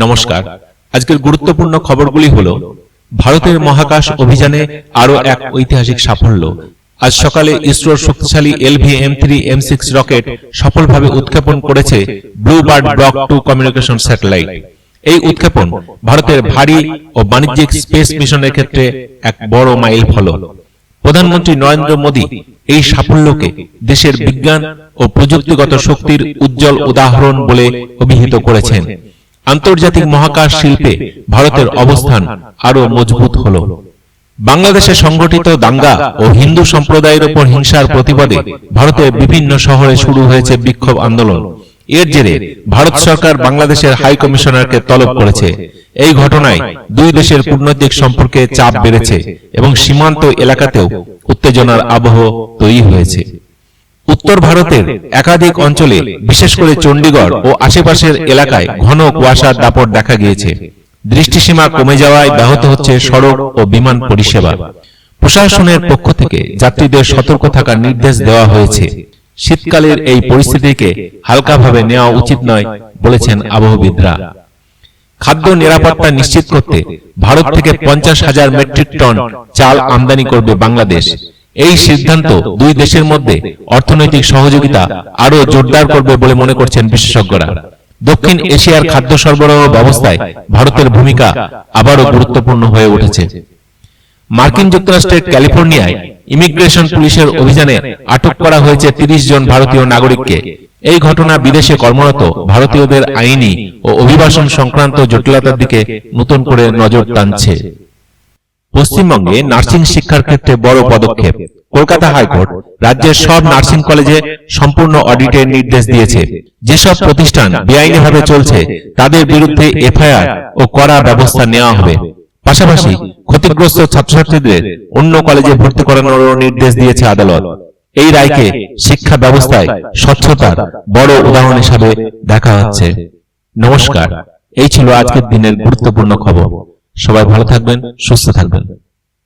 নমস্কার। আজকের গুরুত্বপূর্ণ খবরগুলি হলো ভারতের মহাকাশ অভিযানে আরো এক ঐতিহাসিক সাফল্য। আজ সকালে ইসরোর শক্তিশালী LV-M3-M6 রকেট সফলভাবে উৎক্ষেপণ করেছে blue bird block 2 communication satellite. এই উৎক্ষেপণ ভারতের ভারী ও বাণিজ্যিক স্পেস মিশনের ক্ষেত্রে এক বড় মাইল ফলক। প্রধানমন্ত্রী নরেন্দ্র মোদী এই সাফল্যকে দেশের বিজ্ঞান ও প্রযুক্তিগত শক্তির উজ্জ্বল উদাহরণ বলে অভিহিত করেছেন। আন্তর্জাতিক মহাকাশ শিল্পে ভারতের অবস্থান আরো মজবুত হলো। বাংলাদেশে সংগঠিত দাঙ্গা ও হিন্দু সম্প্রদায়ের উপর হিংসার প্রতিবাদে ভারতের বিভিন্ন শহরে শুরু হয়েছে বিক্ষোভ আন্দোলন। এর জেরে ভারত সরকার বাংলাদেশের হাই কমিশনারকে তলব করেছে। এই ঘটনায় দুই দেশের কূটনৈতিক সম্পর্কে চাপ বেড়েছে এবং সীমান্ত এলাকাতেও উত্তেজনার আবহ তৈরি হয়েছে। উত্তর ভারতের একাধিক অঞ্চলে বিশেষ করে চণ্ডীগড় ও আশেপাশের এলাকায় ঘন কুয়াশার দাপট দেখা গিয়েছে। দৃষ্টিসীমা কমে যাওয়ায় ব্যাহত হচ্ছে সড়ক ও বিমান পরিষেবা। প্রশাসনের পক্ষ থেকে যাত্রীদের সতর্ক থাকার নির্দেশ দেওয়া হয়েছে। শীতকালের এই পরিস্থিতিকে হালকাভাবে নেওয়া উচিত নয় বলেছেন আবহবিদরা। খাদ্য নিরাপত্তা নিশ্চিত করতে ভারত থেকে 50,000 মেট্রিক টন চাল আমদানি করবে বাংলাদেশ। এই সিদ্ধান্ত দুই দেশের মধ্যে অর্থনৈতিক সহযোগিতা আরো জোরদার করবে বলে মনে করছেন বিশেষজ্ঞরা। দক্ষিণ এশিয়ার খাদ্য সরবরাহ ব্যবস্থায় ভারতের ভূমিকা আবারও গুরুত্বপূর্ণ হয়ে উঠেছে। মার্কিন যুক্তরাষ্ট্রের ক্যালিফোর্নিয়ায় ইমিগ্রেশন পুলিশের অভিযানে আটক করা হয়েছে 30 জন ভারতীয় নাগরিককে। এই ঘটনা বিদেশে কর্মরত ভারতীয়দের আইনি ও অভিবাসন সংক্রান্ত জটিলতার দিকে নতুন করে নজর টানছে। পশ্চিমবঙ্গে নার্সিং শিক্ষার ক্ষেত্রে বড় পদক্ষেপ। কলকাতা হাইকোর্ট রাজ্যের সব নার্সিং কলেজে সম্পূর্ণ অডিটের নির্দেশ দিয়েছে। যেসব প্রতিষ্ঠান বেআইনিভাবে চলছে তাদের বিরুদ্ধে FIR ও কড়া ব্যবস্থা নেওয়া হবে। পাশাপাশি ক্ষতিগ্রস্ত ছাত্রছাত্রীদের অন্য কলেজে ভর্তি করানোর নির্দেশ দিয়েছে আদালত। এই রায়কে শিক্ষা ব্যবস্থায় স্বচ্ছতার বড় উদাহরণ হিসাবে দেখা হচ্ছে। নমস্কার, এই ছিল আজকের দিনের গুরুত্বপূর্ণ খবর। সবাই ভালো থাকবেন, সুস্থ থাকবেন।